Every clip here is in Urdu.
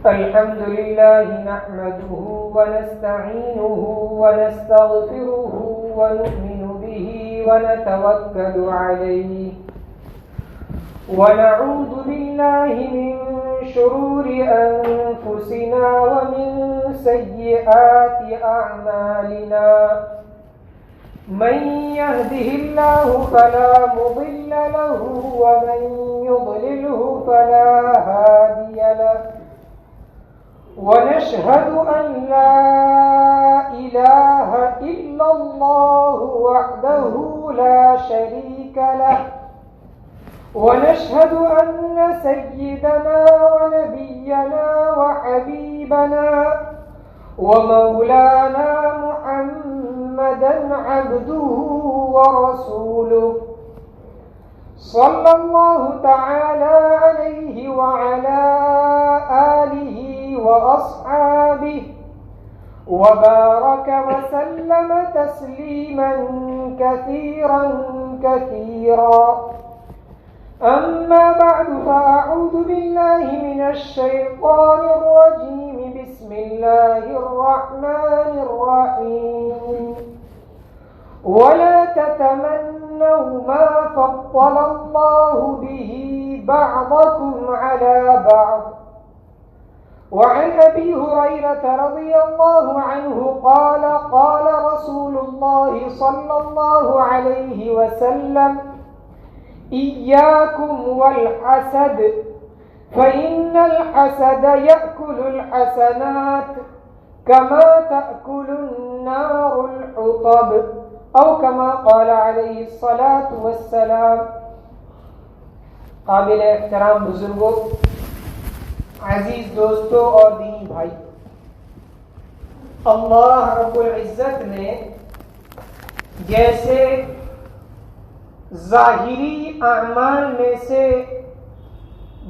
الحمد لله نحمده ونستعينه ونستغفره ونؤمن به ونتوكل عليه ونعوذ بالله من شرور أنفسنا ومن سيئات أعمالنا من يهده الله فلا مضل له ومن يضلله فلا هادي له ونشهد أن لا إله إلا الله وحده لا شريك له ونشهد أن سيدنا ونبينا وحبيبنا ومولانا محمدا عبده ورسوله صلى الله تعالى عليه وعلى آله وأصحابه وبارك وسلم تسليما كثيرا كثيرا أما بعد فأعوذ بالله من الشيطان الرجيم بسم الله الرحمن الرحيم ولا تتمنوا ما فضل الله به بعضكم على بعض وعن أبي هريرة رضي الله عنه قال قال رسول الله صلى الله عليه وسلم إياكم والحسد فإن الحسد يأكل الحسنات كما تأكل النار الحطب أو كما قال عليه الصلاة والسلام. قابل احترام بزرگوں، عزیز دوستوں اور دینی بھائی، اللہ رب العزت نے جیسے ظاہری اعمال میں سے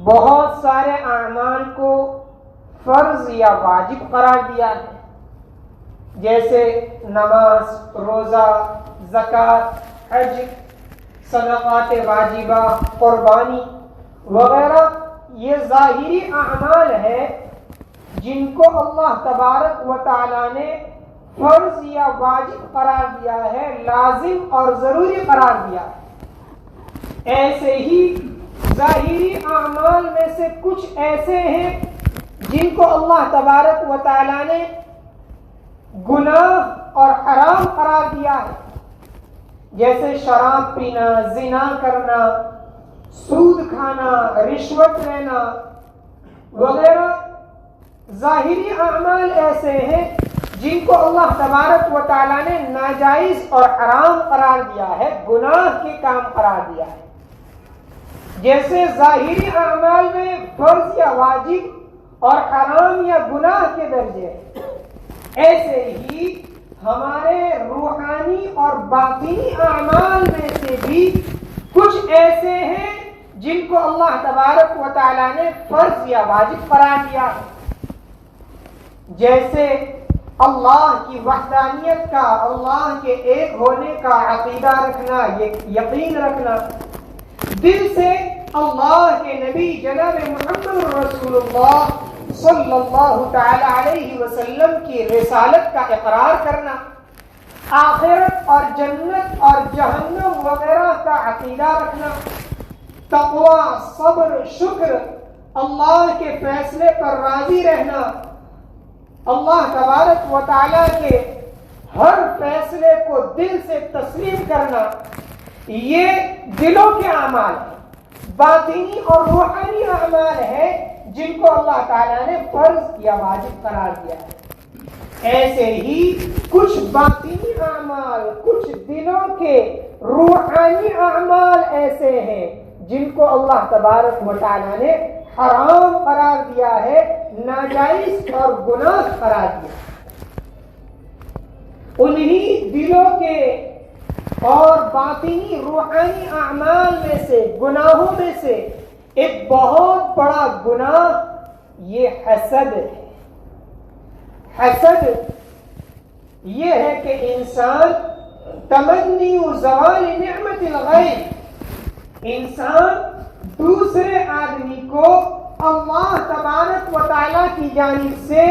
بہت سارے اعمال کو فرض یا واجب قرار دیا ہے، جیسے نماز، روزہ، زکوٰۃ، حج، صدقات واجبہ، قربانی وغیرہ، یہ ظاہری اعمال ہے جن کو اللہ تبارک و تعالی نے فرض یا واجب قرار دیا ہے، لازم اور ضروری قرار دیا ہے. ایسے ہی ظاہری اعمال میں سے کچھ ایسے ہیں جن کو اللہ تبارک و تعالی نے گناہ اور حرام قرار دیا ہے، جیسے شراب پینا، زنا کرنا، سود کھانا، رشوت لینا وغیرہ. ظاہری اعمال ایسے ہیں جن کو اللہ تبارک و تعالی نے ناجائز اور حرام قرار دیا ہے، گناہ کے کام قرار دیا ہے. جیسے ظاہری اعمال میں فرض یا واجب اور حرام یا گناہ کے درجے ہیں، ایسے ہی ہمارے روحانی اور باطنی اعمال میں سے بھی کچھ ایسے ہیں جن کو اللہ تبارک و تعالی نے فرض یا واجب قرار دیا ہے، جیسے اللہ کی وحدانیت کا، اللہ کے ایک ہونے کا عقیدہ رکھنا، یقین رکھنا، دل سے اللہ کے نبی جناب محمد رسول اللہ صلی اللہ تعالی علیہ وسلم کی رسالت کا اقرار کرنا، آخرت اور جنت اور جہنم وغیرہ کا عقیدہ رکھنا، تقوی، صبر، شکر، اللہ کے فیصلے پر راضی رہنا، اللہ تبارک و تعالی کے ہر فیصلے کو دل سے تسلیم کرنا، یہ دلوں کے اعمال ہیں. باطنی اور روحانی اعمال ہیں جن کو اللہ تعالیٰ نے فرض یا واجب قرار دیا ہے. ایسے ہی کچھ باطنی اعمال، کچھ دلوں کے روحانی اعمال ایسے ہیں جن کو اللہ تبارک و تعالیٰ نے حرام قرار دیا ہے، ناجائز اور گناہ قرار دیا. انہی دلوں کے اور باطنی روحانی اعمال میں سے، گناہوں میں سے ایک بہت بڑا گناہ یہ حسد ہے. حسد یہ ہے کہ انسان تمنی و زوال نعمت الغیر، انسان دوسرے آدمی کو اللہ تبارک و تعالیٰ کی جانب سے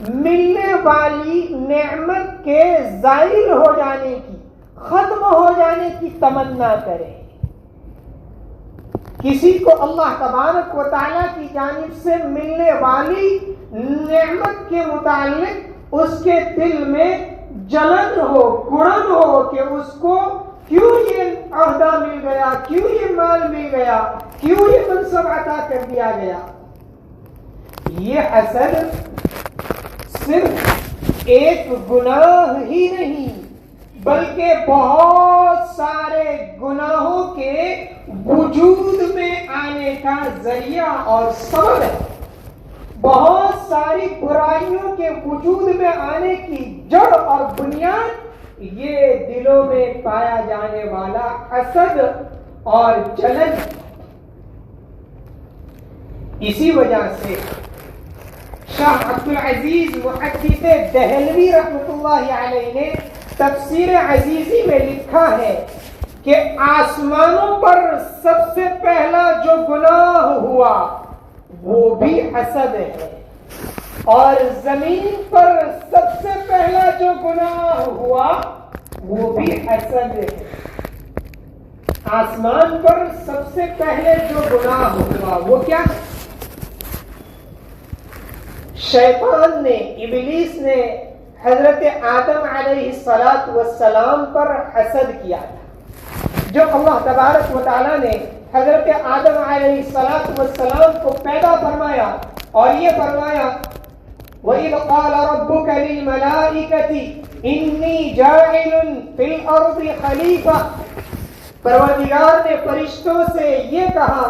ملنے والی نعمت کے زائل ہو جانے کی، ختم ہو جانے کی تمنا کرے۔ کسی کو اللہ تبارک و تعالیٰ کی جانب سے ملنے والی نعمت کے متعلق اس کے دل میں جلن ہو، گڑن ہو کہ اس کو کیوں یہ عہدہ مل گیا، کیوں یہ مال مل گیا، کیوں یہ منصب عطا کر دیا گیا۔ یہ حسد صرف ایک گناہ ہی نہیں بلکہ بہت سارے گناہوں کے وجود میں آنے کا ذریعہ اور سبب ہے۔ بہت ساری برائیوں کے وجود میں آنے کی جڑ اور بنیاد یہ دلوں میں پایا جانے والا حسد اور جلن۔ اسی وجہ سے شاہ عبدالعزیز محدث دہلوی رحمۃ اللہ علیہ نے تفسیر عزیزی میں لکھا ہے کہ آسمانوں پر سب سے پہلا جو گناہ ہوا وہ بھی حسد ہے، اور زمین پر سب سے پہلا جو گناہ ہوا وہ بھی حسد ہے۔ آسمان پر سب سے پہلے جو گناہ ہوا وہ کیا؟ شیطان نے، ابلیس نے حضرت آدم علیہ السلام پر حسد کیا تھا۔ جو اللہ تبارک و تعالیٰ نے حضرت آدم علیہ السلام کو پیدا فرمایا اور یہ فرمایا وَإِذْ قَالَ رَبُّكَ لِلْمَلَائِكَةِ إِنِّي جَاعِلٌ فِي الْأَرْضِ خَلِيفَةً، پروردگار نے فرشتوں سے یہ کہا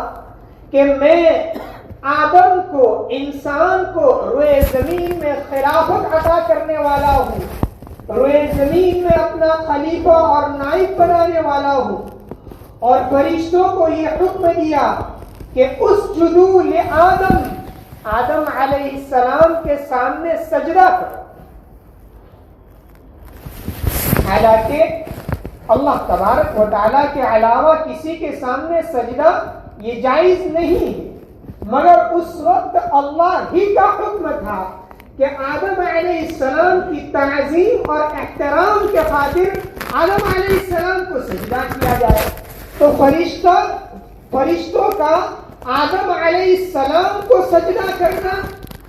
کہ میں آدم کو، انسان کو روئے زمین میں خلافت عطا کرنے والا ہوں، روئے زمین میں اپنا خلیفہ اور نائب بنانے والا ہوں، اور فرشتوں کو یہ حکم دیا کہ اسجدوا لآدم، آدم علیہ السلام کے سامنے سجدہ کرو۔ حالانکہ اللہ تبارک و تعالیٰ کے علاوہ کسی کے سامنے سجدہ یہ جائز نہیں ہے، مگر اس وقت اللہ ہی کا حکم تھا کہ آدم علیہ السلام کی تعظیم اور احترام کے خاطر آدم علیہ السلام کو سجدہ کیا جائے۔ تو فرشتوں کا آدم علیہ السلام کو سجدہ کرنا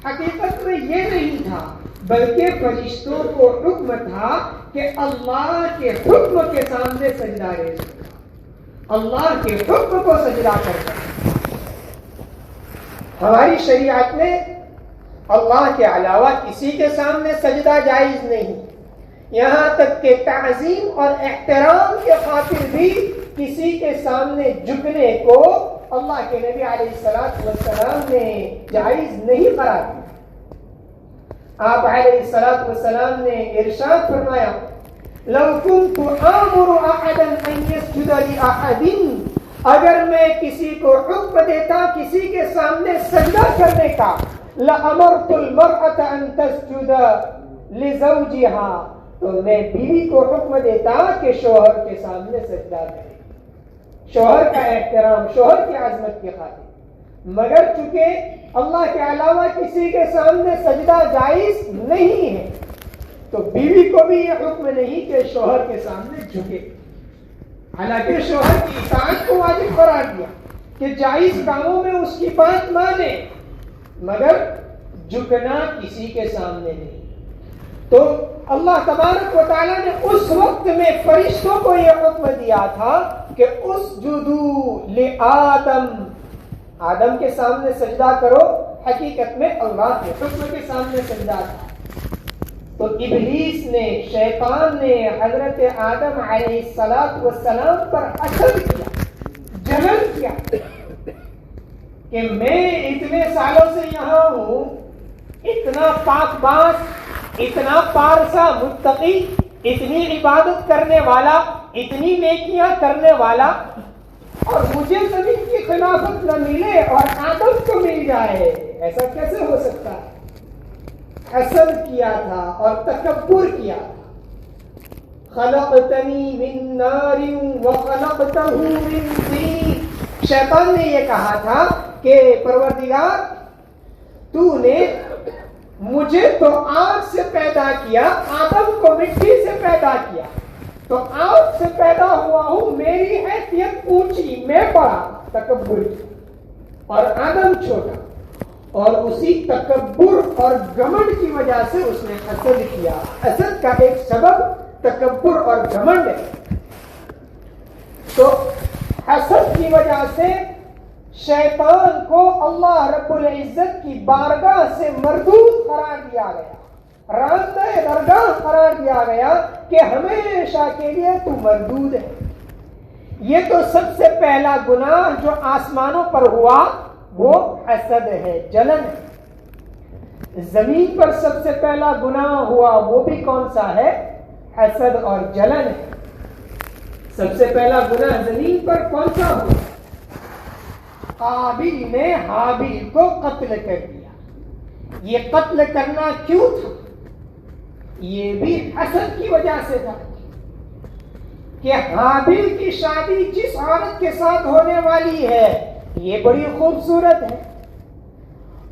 حقیقت میں یہ نہیں تھا، بلکہ فرشتوں کو حکم تھا کہ اللہ کے حکم کے سامنے سجدہ کرے، اللہ کے حکم کو سجدہ کرنا۔ ہماری شریعت میں اللہ کے علاوہ کسی کے سامنے سجدہ جائز نہیں، یہاں تک کہ تعظیم اور احترام کے خاطر بھی کسی کے سامنے جھکنے کو اللہ کے نبی علیہ السلام نے جائز نہیں قرار دیا۔ آپ علیہ السلام نے ارشاد فرمایا لو كنت آمر احدا ان يسجد لاحد، اگر میں کسی کو حکم دیتا کسی کے سامنے سجدہ کرنے کا، لأمرت المرأة ان تسجد لزوجها، تو میں بیوی کو حکم دیتا کہ شوہر کے سامنے سجدہ کرے، شوہر کا احترام، شوہر کی عظمت کی خاطر۔ مگر چونکہ اللہ کے علاوہ کسی کے سامنے سجدہ جائز نہیں ہے تو بیوی کو بھی یہ حکم نہیں کہ شوہر کے سامنے جھکے، حالانکہ شوہر کی اطاعت کو واجب قرار دیا کہ جائز کاموں میں اس کی بات مانے، مگر جھکنا کسی کے سامنے نہیں۔ تو اللہ تبارک و تعالیٰ نے اس وقت میں فرشتوں کو یہ حکم دیا تھا کہ اسجدوا لآدم، آدم کے سامنے سجدہ کرو، حقیقت میں اللہ کے حکم کے سامنے سجدہ تھا۔ تو ابلیس نے، شیطان نے حضرت آدم علیہ السلام پر حسد کیا، جلن کیا کہ میں اتنے سالوں سے یہاں ہوں، اتنا پاک باز، اتنا پارسا متقی، اتنی عبادت کرنے والا، اتنی نیکیاں کرنے والا، اور مجھے زمین کی خلافت نہ ملے اور آدم کو مل جائے، ایسا کیسے ہو سکتا ہے؟ حسد کیا تھا اور تکبر کیا تھا۔ خلقتنی من نار وخلقتہ من طین، شیطان نے یہ کہا تھا کہ پروردگار تو نے مجھے تو آگ سے پیدا کیا، آدم کو مٹی سے پیدا کیا، تو آگ سے پیدا ہوا ہوں، میری حیثیت اونچی، میں بڑا، تکبر کی، اور آدم چھوٹا، اور اسی تکبر اور گھمنڈ کی وجہ سے اس نے حسد کیا۔ حسد کا ایک سبب تکبر اور گھمنڈ ہے۔ تو حسد کی وجہ سے شیطان کو اللہ رب العزت کی بارگاہ سے مردود قرار دیا گیا، راندہ درگاہ قرار دیا گیا کہ ہمیشہ کے لیے تو مردود ہے۔ یہ تو سب سے پہلا گناہ جو آسمانوں پر ہوا وہ حسد ہے، جلن ہے۔ زمین پر سب سے پہلا گناہ ہوا وہ بھی کون سا ہے؟ حسد اور جلن ہے۔ سب سے پہلا گناہ زمین پر کون سا ہوا؟ قابل نے حابیل کو قتل کر دیا۔ یہ قتل کرنا کیوں تھا؟ یہ بھی حسد کی وجہ سے تھا کہ حابیل کی شادی جس عورت کے ساتھ ہونے والی ہے یہ بڑی خوبصورت ہے،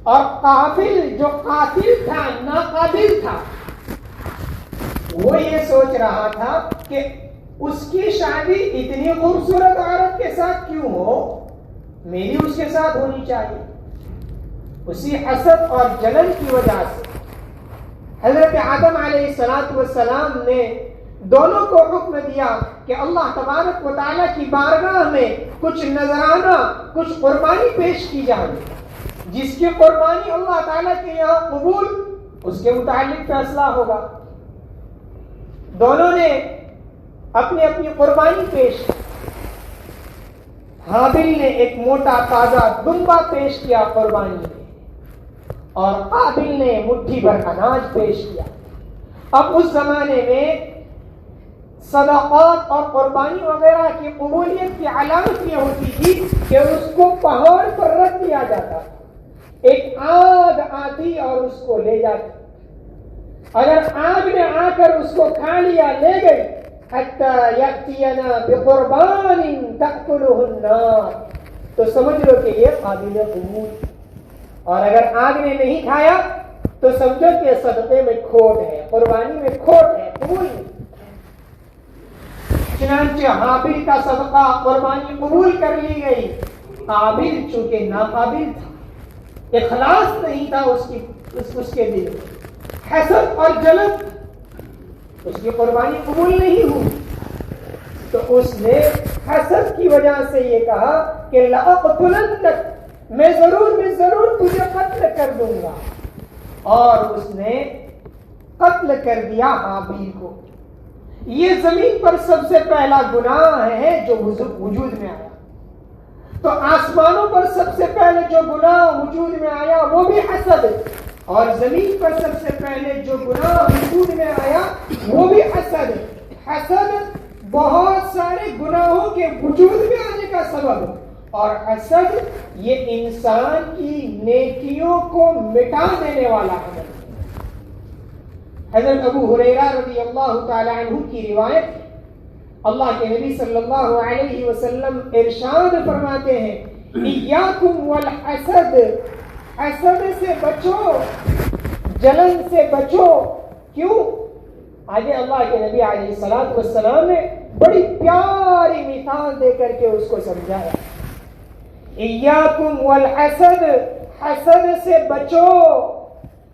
اور قابل جو قاتل تھا، ناقابل تھا، وہ یہ سوچ رہا تھا کہ اس کی شادی اتنی خوبصورت عورت کے ساتھ کیوں ہو، میری اس کے ساتھ ہونی چاہیے۔ اسی حسد اور جلن کی وجہ سے حضرت آدم علیہ السلام نے دونوں کو حکم دیا کہ اللہ تبارک و تعالیٰ کی بارگاہ میں کچھ نذرانہ، کچھ قربانی پیش کی جائے، جس کی قربانی اللہ تعالیٰ کے یہاں قبول، اس کے متعلق فیصلہ ہوگا۔ دونوں نے اپنی اپنی قربانی پیش کی۔ حابیل نے ایک موٹا تازہ دمبا پیش کیا قربانی میں، اور قابل نے مٹھی بھر اناج پیش کیا۔ اب اس زمانے میں صدقات اور قربانی وغیرہ کی قبولیت کی علامت یہ ہوتی تھی کہ اس کو پہاڑ پر رکھ دیا جاتا، ایک آگ آتی اور اس کو لے جاتی، اگر آگ نے آ کر اس کو کھا لیا، لے گئی، حتی یأتینا بقربان تأکلہ النار، تو سمجھ لو کہ یہ قابل قبول، اور اگر آگ نے نہیں کھایا تو سمجھو کہ صدقے میں کھوٹ ہے، قربانی میں کھوٹ ہے، قبول نہیں۔ چنانچہ حابیل کا صدقہ قربانی قبول کر لی گئی، قابل چونکہ ناقابل تھا، اخلاص نہیں تھا اس کے دل میں، حسد اور جلن، اس کی قربانی قبول نہیں ہوئی، تو اس نے حسد کی وجہ سے یہ کہا کہ لأقتلنک، میں ضرور تجھے قتل کر دوں گا، اور اس نے قتل کر دیا حابیل کو۔ یہ زمین پر سب سے پہلا گناہ ہے جو وجود میں آیا۔ تو آسمانوں پر سب سے پہلے جو گناہ وجود میں آیا وہ بھی حسد ہے، اور زمین پر سب سے پہلے جو گناہ وجود میں آیا وہ بھی حسد ہے۔ حسد بہت سارے گناہوں کے وجود میں آنے کا سبب ہے، اور حسد یہ انسان کی نیکیوں کو مٹا دینے والا ہے۔ حضرت ابو ہریرہ رضی اللہ تعالی عنہ کی روایت ہے، اللہ کے نبی صلی اللہ علیہ وسلم ارشاد فرماتے ہیں، ایاکم والحسد، حسد سے بچو، جلن سے بچو۔ کیوں؟ آگے اللہ کے نبی علیہ السلام نے بڑی پیاری مثال دے کر کے اس کو سمجھایا، ایاکم والحسد، حسد سے بچو،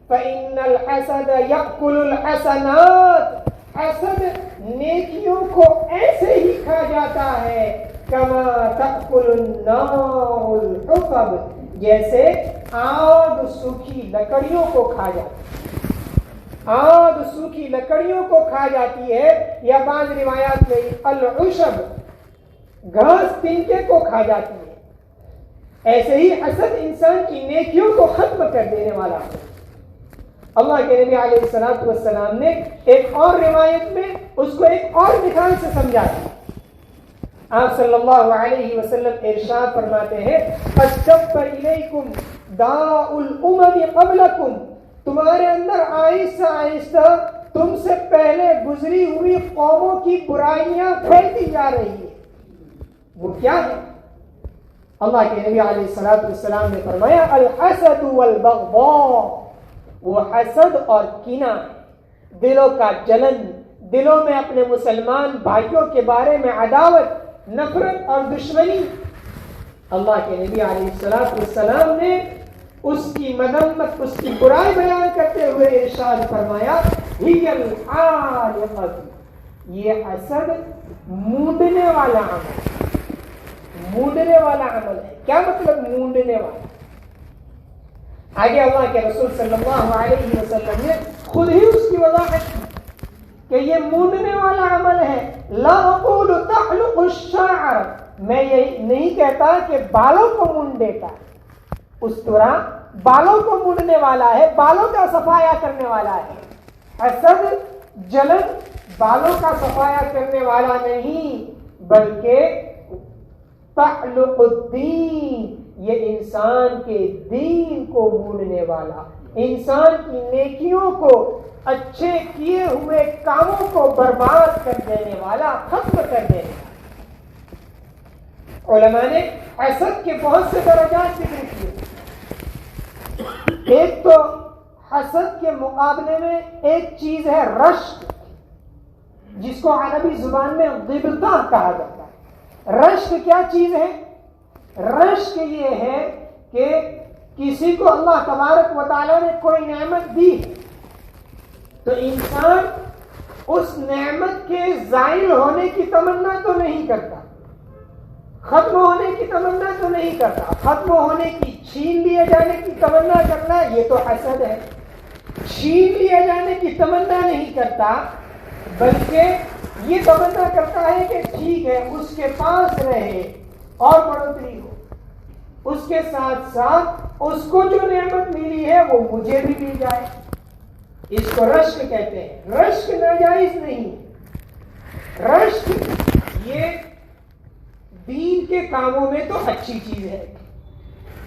فإن الحسد يأكل الحسنات، حسد نیکیوں کو ایسے ہی کھا جاتا ہے، کما تأكل النار الحطب، جیسے آگ سوکھی لکڑیوں کو کھا جاتی ہے، آگ سوکھی لکڑیوں کو کھا جاتی ہے، یا بعض روایات میں العشب، گھاس تنکے کو کھا جاتی ہے۔ ایسے ہی حسد انسان کی نیکیوں کو ختم کر دینے والا ہے۔ اللہ کے نبی علیہ السلام نے ایک اور روایت میں اس کو ایک اور مثال سے سمجھایا۔ آپ صلی اللہ علیہ وسلم ارشاد فرماتے ہیں، فَاسْتَبَّ إِلَيْكُمْ دَاءُ الْأُمَمِ قَبْلَكُمْ، تمہارے اندر آہستہ آہستہ تم سے پہلے گزری ہوئی قوموں کی برائیاں پھیلتی جا رہی ہیں۔ وہ کیا ہے؟ اللہ کے نبی علیہ الصلوۃ والسلام نے فرمایا الحسد والبغضاء، وہ حسد اور کینہ، دلوں کا جلن، دلوں میں اپنے مسلمان بھائیوں کے بارے میں عداوت، نفرت اور دشمنی۔ اللہ کے نبی علیہ الصلوۃ والسلام نے اس کی مذمت، اس کی برائی بیان کرتے ہوئے ارشاد فرمایا ہی الحالقۃ، یہ حسد مونڈنے والا عمل، مونڈنے والا عمل ہے۔ کیا مطلب مونڈنے والا؟ آگے اللہ کے رسول صلی اللہ علیہ وسلم نے خود ہی اس کی وضاحت کی کہ یہ مونڈنے والا عمل ہے۔ لا اقول تحلق الشعر، میں یہ نہیں کہتا کہ بالوں کو مونڈ دیتا، اس طرح بالوں کو مونڈنے والا ہے، بالوں کا صفایا کرنے والا ہے۔ حسد، جلن بالوں کا صفایا کرنے والا نہیں، بلکہ تحلق الدین، یہ انسان کے دین کو مونڈنے والا، انسان کی نیکیوں کو، اچھے کیے ہوئے کاموں کو برباد کر دینے والا، ختم کر دینے والا۔ علماء نے حسد کے بہت سے درجات ذکر کیے۔ ایک تو حسد کے مقابلے میں ایک چیز ہے رشک، جس کو عربی زبان میں غبطہ کہا جاتا ہے۔ رشک کیا چیز ہے؟ رشک یہ ہے کہ کسی کو اللہ تبارک و تعالیٰ نے کوئی نعمت دی تو انسان اس نعمت کے زائل ہونے کی تمنا تو نہیں کرتا، ختم ہونے کی تمنا تو نہیں کرتا، ختم ہونے کی، چھین لیے جانے کی تمنا کرنا یہ تو حسد ہے۔ چھین لیے جانے کی تمنا نہیں کرتا، بلکہ یہ تمنا کرتا ہے کہ ٹھیک ہے اس کے پاس رہے اور بڑھوتری ہو، اس کے ساتھ ساتھ اس کو جو نعمت ملی ہے وہ مجھے بھی مل جائے۔ اس کو رشک کہتے ہیں۔ رشک ناجائز نہیں، رشک یہ دین کے کاموں میں تو اچھی چیز ہے۔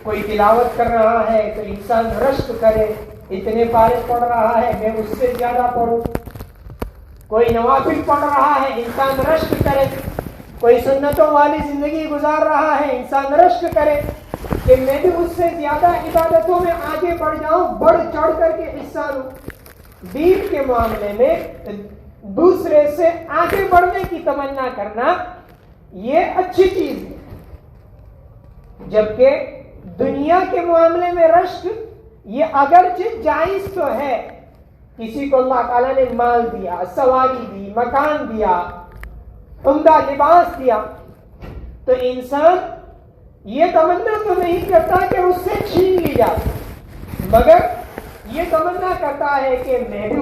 کوئی تلاوت کر رہا ہے تو انسان رشک کرے، اتنے پارے پڑھ رہا ہے میں اس سے زیادہ پڑھوں۔ کوئی نوافل پڑھ رہا ہے انسان رشک کرے، کوئی سنتوں والی زندگی گزار رہا ہے انسان رشک کرے کہ میں بھی اس سے زیادہ عبادتوں میں آگے بڑھ جاؤں، بڑھ چڑھ کر کے حصہ لوں۔ دین کے معاملے میں دوسرے سے آگے بڑھنے کی تمنا کرنا یہ اچھی چیز ہے، جبکہ دنیا کے معاملے میں رشک یہ اگرچہ جائز تو ہے۔ کسی کو اللہ تعالیٰ نے مال دیا، سواری دی، مکان دیا، عمدہ لباس دیا، تو انسان یہ تمنا تو نہیں کرتا کہ اس سے چھین لی جائے، مگر یہ تمنا کرتا ہے کہ میں بھی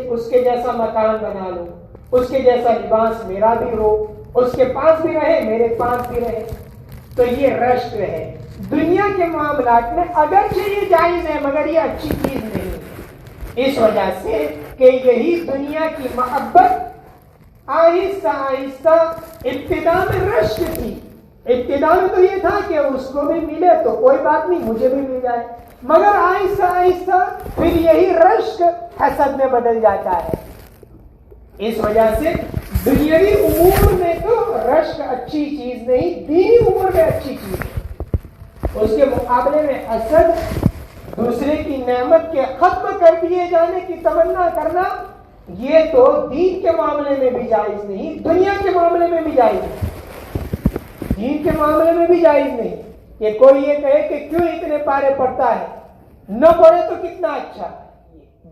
اس کے جیسا مکان بنا لوں، اس کے جیسا لباس میرا بھی ہو، اس کے پاس بھی رہے میرے پاس بھی رہے۔ تو یہ رشک ہے۔ دنیا کے معاملات میں اگرچہ یہ جائز ہے مگر یہ اچھی چیز نہیں ہے، اس وجہ سے کہ یہی دنیا کی محبت آہستہ آہستہ ابتدا میں رشک تھی۔ ابتدا میں تو یہ تھا کہ اس کو بھی ملے تو کوئی بات نہیں، مجھے بھی مل جائے، مگر آہستہ آہستہ پھر یہی رشک حسد میں بدل جاتا ہے۔ اس وجہ سے دنیاوی امور میں تو رشک اچھی چیز نہیں، دینی امور میں اچھی چیز ہے۔ اس کے مقابلے میں حسد، دوسرے کی نعمت کے ختم کر دیے جانے کی تمنا کرنا، یہ تو دین کے معاملے میں بھی جائز نہیں، دنیا کے معاملے میں بھی جائز نہیں، دین کے معاملے میں بھی جائز نہیں کہ کوئی یہ کہے کہ کیوں اتنے پارے پڑھتا ہے، نہ پڑھے تو کتنا اچھا۔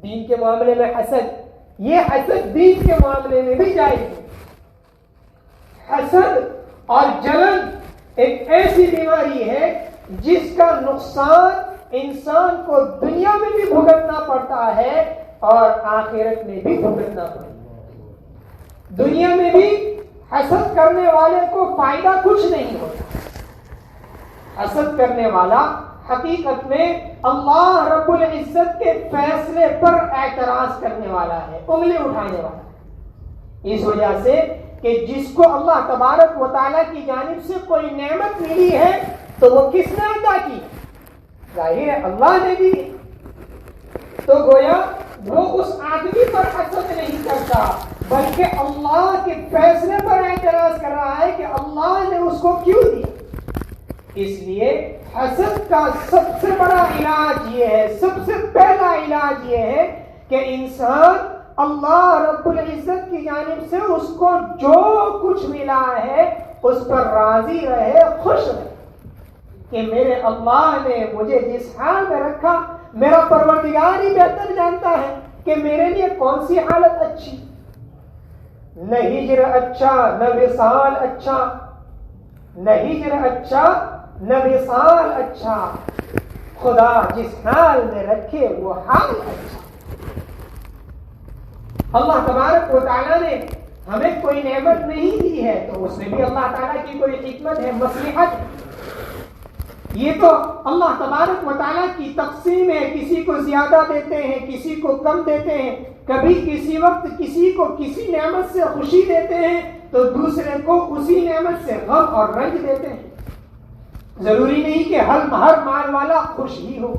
دین کے معاملے میں حسد، یہ حسد دین کے معاملے میں بھی جائز نہیں۔ حسد اور جلن ایک ایسی بیماری ہے جس کا نقصان انسان کو دنیا میں بھی بھگتنا پڑتا ہے اور آخرت میں بھی بھگتنا پڑتا ہے۔ دنیا میں بھی حسد کرنے والے کو فائدہ کچھ نہیں ہوتا۔ حسد کرنے والا حقیقت میں اللہ رب العزت کے فیصلے پر اعتراض کرنے والا ہے، انگلی اٹھانے والا ہے۔ اس وجہ سے کہ جس کو اللہ تبارک و تعالیٰ کی جانب سے کوئی نعمت ملی ہے تو وہ کس نے عطا کی؟ ظاہر ہے اللہ نے دی، تو گویا وہ اس آدمی پر حسد نہیں کرتا بلکہ اللہ کے فیصلے پر اعتراض کر رہا ہے کہ اللہ نے اس کو کیوں دی۔ اس لیے حسد کا سب سے بڑا علاج یہ ہے، سب سے پہلا علاج یہ ہے کہ انسان اللہ رب العزت کی جانب سے اس کو جو کچھ ملا ہے اس پر راضی رہے، خوش رہے کہ میرے اللہ نے مجھے جس حال میں رکھا، میرا پروردگار ہی بہتر جانتا ہے کہ میرے لیے کون سی حالت اچھی، نہ ہجر اچھا نہ وصال اچھا، نہ ہجر اچھا نہ وصال اچھا، خدا جس حال میں رکھے وہ حال اچھا۔ اللہ تبارک و تعالیٰ نے ہمیں کوئی نعمت نہیں دی ہے تو اس میں بھی اللہ تعالیٰ کی کوئی حکمت ہے، مصلحت ہے۔ یہ تو اللہ تبارک و تعالیٰ کی تقسیم ہے، کسی کو زیادہ دیتے ہیں، کسی کو کم دیتے ہیں، کبھی کسی وقت کسی کو کسی نعمت سے خوشی دیتے ہیں تو دوسرے کو اسی نعمت سے غم اور رنج دیتے ہیں۔ ضروری نہیں کہ ہر مال والا خوش ہی ہو۔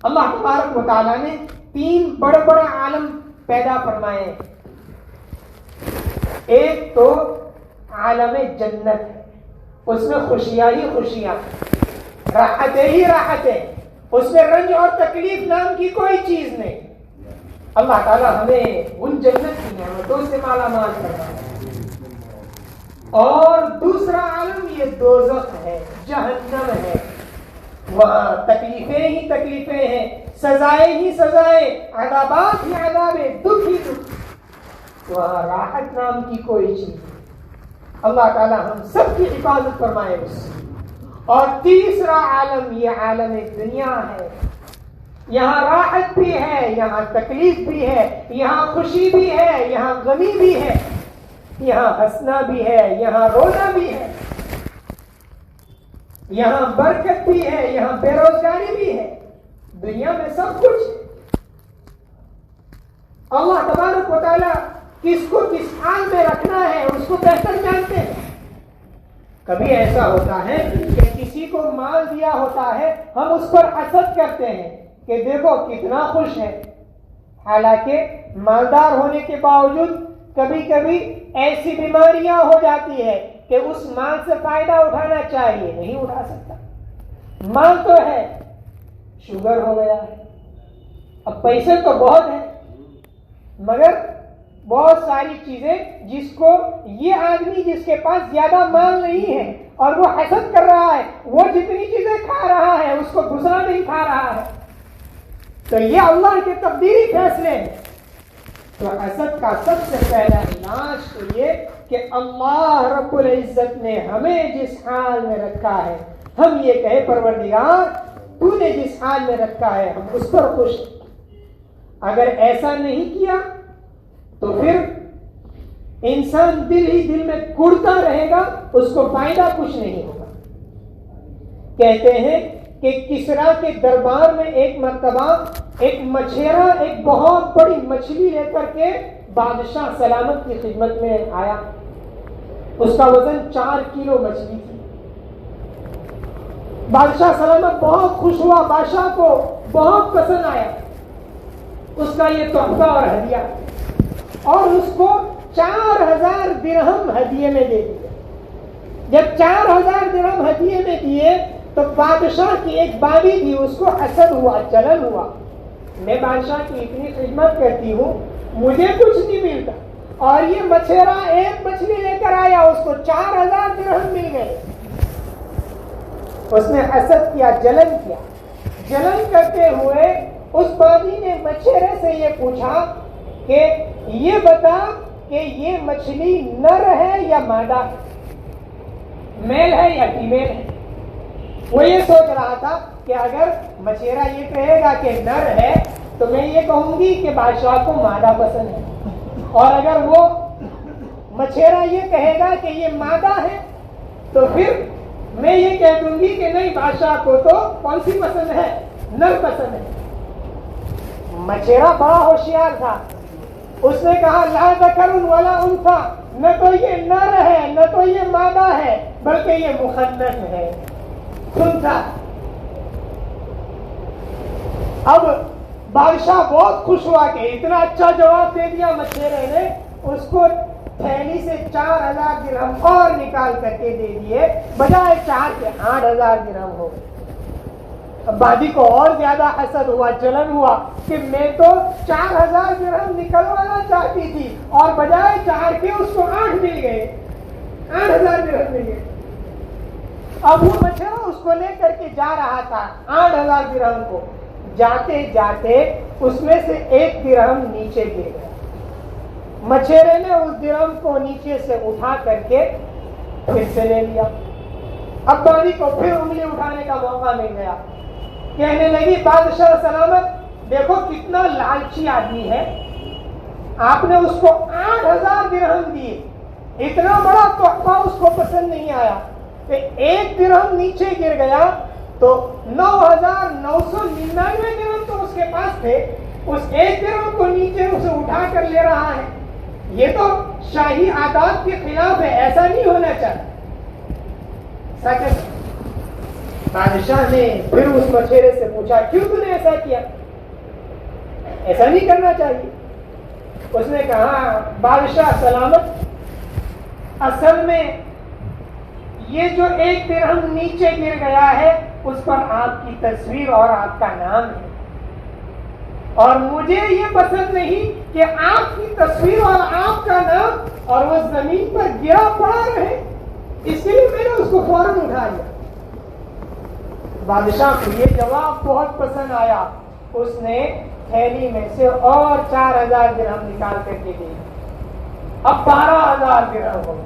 اللہ تبارک و تعالیٰ نے 3 بڑے بڑے عالم پیدا فرمائے ہیں۔ ایک تو عالم جنت ہے، اس میں خوشیاں ہی خوشیاں، راحتیں ہی راحتیں، اس میں رنج اور تکلیف نام کی کوئی چیز نہیں۔ اللہ تعالیٰ ہمیں ان جنت کی نعمتوں سے مالا مال فرمائے۔ اور دوسرا عالم یہ دوزخ ہے، جہنم ہے، وہاں تکلیفیں ہی تکلیفیں ہیں، سزائیں ہی سزائیں، عذابات ہی عذابیں، دکھ ہی دکھ، وہاں راحت نام کی کوئی چیز نہیں۔ اللہ تعالیٰ ہم سب کی حفاظت فرمائے اس سے۔ اور تیسرا عالم یہ عالم دنیا ہے، یہاں راحت بھی ہے، یہاں تکلیف بھی ہے، یہاں خوشی بھی ہے، یہاں غمی بھی ہے، یہاں ہنسنا بھی ہے، یہاں رونا بھی ہے، یہاں برکت بھی ہے، یہاں بے روزگاری بھی ہے، دنیا میں سب کچھ ہے۔ اللہ تبارک و تعالیٰ کس کو کس حال میں رکھنا ہے اس کو بہتر جانتے ہیں۔ کبھی ایسا ہوتا ہے کہ کسی کو مال دیا ہوتا ہے، ہم اس پر حسد کرتے ہیں کہ دیکھو کتنا خوش ہے، حالانکہ مالدار ہونے کے باوجود کبھی کبھی ایسی بیماریاں ہو جاتی ہے کہ اس مال سے فائدہ اٹھانا چاہیے، نہیں اٹھا سکتا۔ مال تو ہے، شوگر ہو گیا ہے، اب پیسے تو بہت ہیں مگر بہت ساری چیزیں جس کو یہ آدمی جس کے پاس زیادہ مال نہیں ہے اور وہ حسد کر رہا ہے، وہ جتنی چیزیں کھا رہا ہے اس کو دوسرا نہیں کھا رہا ہے، تو یہ اللہ کے تقدیری فیصلے ہیں۔ تو حسد کا سب سے پہلا علاج تو یہ کہ اللہ رب العزت نے ہمیں جس حال میں رکھا ہے ہم یہ کہے پروردگار تو نے جس حال میں رکھا ہے ہم اس پر خوش۔ اگر ایسا نہیں کیا تو پھر انسان دل ہی دل میں کڑتا رہے گا، اس کو فائدہ کچھ نہیں ہوگا۔ کہتے ہیں کہ کسرا کے دربار میں ایک مرتبہ ایک مچھیرا ایک بہت بڑی مچھلی لے کر کے بادشاہ سلامت کی خدمت میں آیا، اس کا وزن 4 کلو مچھلی تھی۔ بادشاہ سلامت بہت خوش ہوا، بادشاہ کو بہت پسند آیا اس کا یہ تحفہ اور ہدیہ، اور اس کو 4000 درہم ہدیے میں دے دیا۔ جب 4000 درہم ہدیے میں دیے تو بادشاہ کی ایک بانی تھی، اس کو حسد ہوا، جلن ہوا، میں بادشاہ کی اتنی خدمت کرتی ہوں مجھے کچھ نہیں ملتا، اور یہ مچھیرا ایک مچھلی لے کر آیا اس کو 4000 درہم مل گئے۔ اس نے حسد کیا، جلن کیا۔ جلن کرتے ہوئے اس بانی نے مچھیرے سے یہ پوچھا کہ یہ بتا کہ یہ مچھلی نر ہے یا مادہ ہے، میل ہے یا فیمیل ہے؟ وہ یہ سوچ رہا تھا کہ اگر مچھیرا یہ کہے گا کہ نر ہے تو میں یہ کہوں گی کہ بادشاہ کو مادہ پسند ہے، اور اگر وہ مچھیرا یہ کہے گا کہ یہ مادہ ہے تو پھر میں یہ کہہ دوں گی کہ نہیں، بادشاہ کو تو کون سی پسند ہے؟ نر پسند ہے۔ مچھیرا بڑا ہوشیار تھا، اس نے کہا لا ذکر ولا انثی، نہ تو یہ نر ہے نہ تو یہ مادہ ہے بلکہ یہ مخنث ہے، خنثی۔ اب بادشاہ بہت خوش ہوا کہ اتنا اچھا جواب دے دیا مچھیرے نے، اس کو تھیلی سے 4000 درہم اور نکال کر کے دے دیے، بجائے 4 کے 8000 درہم ہو گئے۔ اب بادی کو اور زیادہ حسد ہوا، جلن ہوا کہ میں تو 4000 درہم نکلوانا چاہتی تھی اور بجائے 4 کے اس کو 8 مل گئے، 8000 درہم مل گئے۔ اب وہ مچھرا اس کو لے کر کے جا رہا تھا 8000 درہم کو، جاتے جاتے اس میں سے 1 درہم نیچے گر گیا۔ مچھیرے نے اس درہم کو نیچے سے اٹھا کر کے پھر سے لے لیا۔ اب بادی کو پھر انگلی اٹھانے کا موقع مل گیا، کہنے لگی بادشاہ سلامت دیکھو کتنا لالچی آدمی ہے، آپ نے اس کو 8000 درہم دیے، اتنا بڑا تحفہ اس کو پسند نہیں آیا کہ 1 درہم نیچے گر گیا تو 9999 درہم تو اس کے پاس تھے، اس 1 درہم کو نیچے اسے اٹھا کر لے رہا ہے، یہ تو شاہی عادات کے خلاف ہے، ایسا نہیں ہونا چاہیے۔ سچ ہے۔ بادشاہ نے پھر اس مچھیرے سے پوچھا کیوں تو نے ایسا کیا، ایسا نہیں کرنا چاہیے۔ اس نے کہا بادشاہ سلامت اصل میں یہ جو 1 درہم نیچے گر گیا ہے اس پر آپ کی تصویر اور آپ کا نام ہے، اور مجھے یہ پسند نہیں کہ آپ کی تصویر اور آپ کا نام اور وہ زمین پر گرا پڑا رہے، اس لیے میں نے اس کو فوراً اٹھا لیا۔ بادشاہ کو یہ جواب بہت پسند آیا، اس نے تھیلی میں سے اور 4000 درہم نکال کر کے دی، اب 12000 درہم ہو گئے۔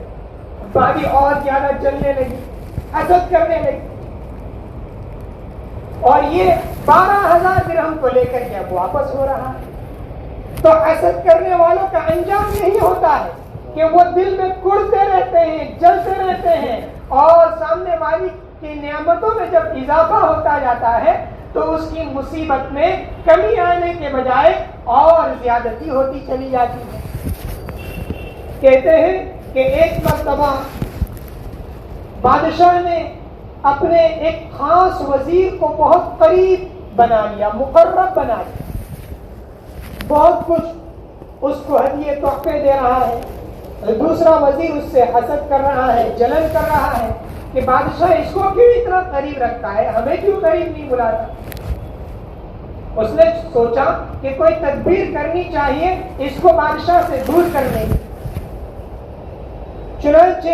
بادی اور زیادہ جلنے لگی، حسد کرنے لگی، اور یہ 12000 درہم کو لے کر کے اب واپس ہو رہا ہے۔ تو حسد کرنے والوں کا انجام یہی ہوتا ہے کہ وہ دل میں کڑتے رہتے ہیں، جلتے رہتے ہیں، اور سامنے والی کی نعمتوں میں جب اضافہ ہوتا جاتا ہے تو اس کی مصیبت میں کمی آنے کے بجائے اور زیادتی ہوتی چلی جاتی ہے۔ کہتے ہیں کہ ایک مرتبہ بادشاہ نے اپنے ایک خاص وزیر کو بہت قریب بنا لیا، مقرب بنا لیا، بہت کچھ اس کو ہدیے تحفے دے رہا ہے، دوسرا وزیر اس سے حسد کر رہا ہے، جلن کر رہا ہے کہ بادشاہ اس کو کیوں اتنا قریب رکھتا ہے، ہمیں کیوں قریب نہیں بلاتا۔ اس نے سوچا کہ کوئی تدبیر کرنی چاہیے اس کو بادشاہ سے دور کرنے کی۔ چنانچہ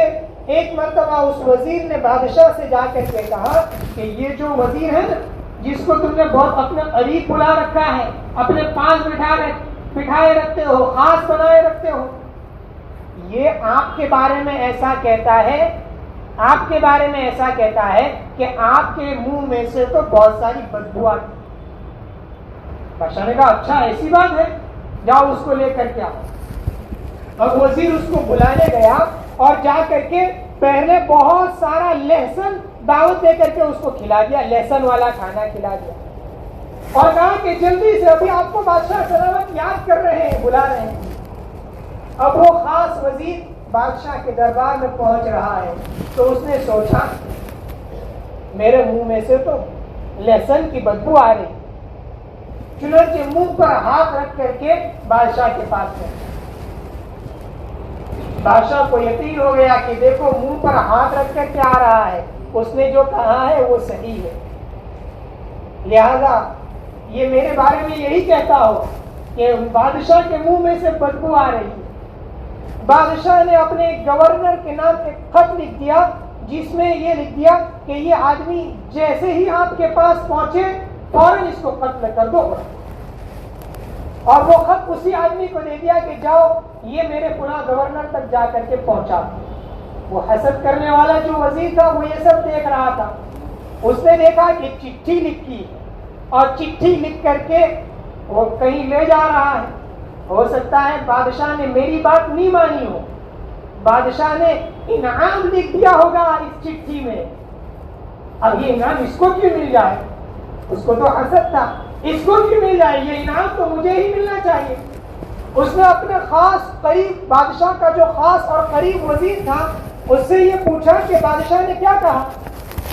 ایک مرتبہ اس وزیر نے بادشاہ سے جا کر کے کہا کہ یہ جو وزیر ہے نا جس کو تم نے بہت اپنے قریب بلا رکھا ہے، اپنے پاس بٹھائے رکھتے ہو، خاص بنائے رکھتے ہو، یہ آپ کے بارے میں ایسا کہتا ہے، آپ کے بارے میں ایسا کہتا ہے کہ آپ کے منہ میں سے تو بہت ساری بدبو آتی۔ بادشاہ نے کہا اچھا ایسی بات ہے، جاؤ اس کو لے کر کے آؤ۔ اب وزیر اس کو بلانے گیا اور جا کر کے پہلے بہت سارا لہسن دعوت دے کر کے اس کو کھلا دیا، لہسن والا کھانا کھلا دیا، اور کہا کہ جلدی سے ابھی آپ کو بادشاہ سلامت یاد کر رہے ہیں، بلا رہے ہیں۔ اب وہ خاص وزیر بادشاہ کے دربار میں پہنچ رہا ہے تو اس نے سوچا میرے منہ میں سے تو لہسن کی بدبو آ رہی، چنانچہ منہ پر ہاتھ رکھ کر کے بادشاہ کے پاس گیا۔ بادشاہ کو یقین ہو گیا کہ دیکھو منہ پر ہاتھ رکھ کر کے آ رہا ہے، اس نے جو کہا ہے وہ صحیح ہے، لہذا یہ میرے بارے میں یہی کہتا ہو کہ بادشاہ کے منہ میں سے بدبو آ رہی ہے۔ بادشاہ نے اپنے گورنر کے نام ایک خط لکھ دیا جس میں یہ لکھ دیا کہ یہ آدمی جیسے ہی آپ کے پاس پہنچے فوراً اس کو قتل کر دو، اور وہ خط اسی آدمی کو دے دیا کہ جاؤ یہ میرے فلاں گورنر تک جا کر کے پہنچا۔ وہ حسد کرنے والا جو وزیر تھا وہ یہ سب دیکھ رہا تھا، اس نے دیکھا کہ چٹھی لکھی اور چٹھی لکھ کر کے وہ کہیں لے جا رہا ہے، ہو سکتا ہے بادشاہ نے میری بات نہیں مانی ہو، بادشاہ نے انعام لکھ دیا ہوگا اس چٹھی میں، اب یہ انعام اس کو کیوں مل جائے، اس کو تو حسد تھا، اس کو کیوں مل جائے، یہ انعام تو مجھے ہی ملنا چاہیے۔ اس نے اپنے خاص قریب بادشاہ کا جو خاص اور قریب وزیر تھا اس سے یہ پوچھا کہ بادشاہ نے کیا کہا،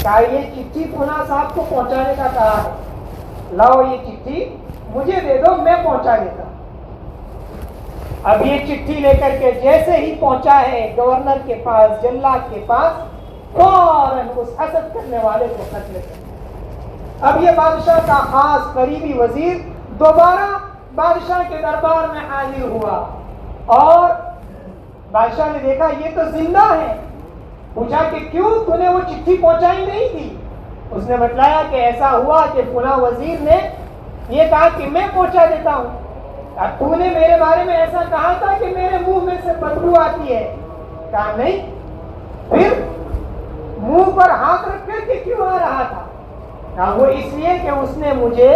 کہا یہ چٹھی فلاں صاحب کو پہنچانے کا کہا ہے، لاؤ یہ چٹھی مجھے دے دو میں پہنچا دیتا۔ اب یہ چٹھی لے کر کے جیسے ہی پہنچا ہے گورنر کے پاس، جلاد کے پاس، فوراً اس حسد کرنے والے کو قتل کر دیا۔ اب یہ بادشاہ کا خاص قریبی وزیر دوبارہ بادشاہ کے دربار میں حاضر ہوا، اور بادشاہ نے دیکھا یہ تو زندہ ہے۔ پوچھا کہ کیوں، تو نے وہ چٹھی پہنچائی نہیں تھی؟ اس نے بتلایا کہ ایسا ہوا کہ فلاں وزیر نے یہ کہا کہ میں پہنچا دیتا ہوں، اب تو نے میرے بارے میں ایسا کہا تھا کہ میرے منہ میں سے بدبو آتی ہے۔ کہا نہیں، پھر منہ پر ہاتھ رکھ کر کے کیوں آ رہا تھا؟ کہا وہ اس لیے کہ اس نے مجھے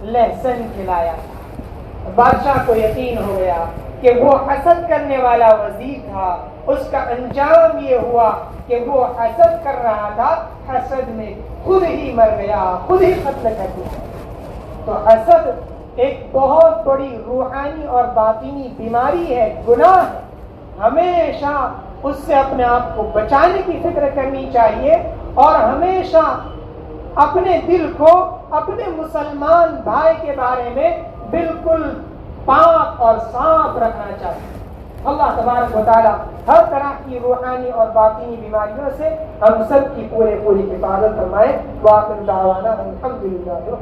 لہسن کھلایا تھا۔ بادشاہ کو یقین ہو گیا کہ وہ حسد کرنے والا وزیر تھا، اس کا انجام یہ ہوا کہ وہ حسد کر رہا تھا، حسد میں خود ہی مر گیا، خود ہی قتل کر دیا۔ تو حسد ایک بہت بڑی روحانی اور باطنی بیماری ہے، گناہ ہے۔ ہمیشہ اس سے اپنے آپ کو بچانے کی فکر کرنی چاہیے، اور ہمیشہ اپنے دل کو اپنے مسلمان بھائی کے بارے میں بالکل پاک اور صاف رکھنا چاہیے۔ اللہ تبارک و تعالی ہر طرح کی روحانی اور باطنی بیماریوں سے ہم سب کی پوری حفاظت فرمائے۔ وآخر دعوانا الحمدللہ۔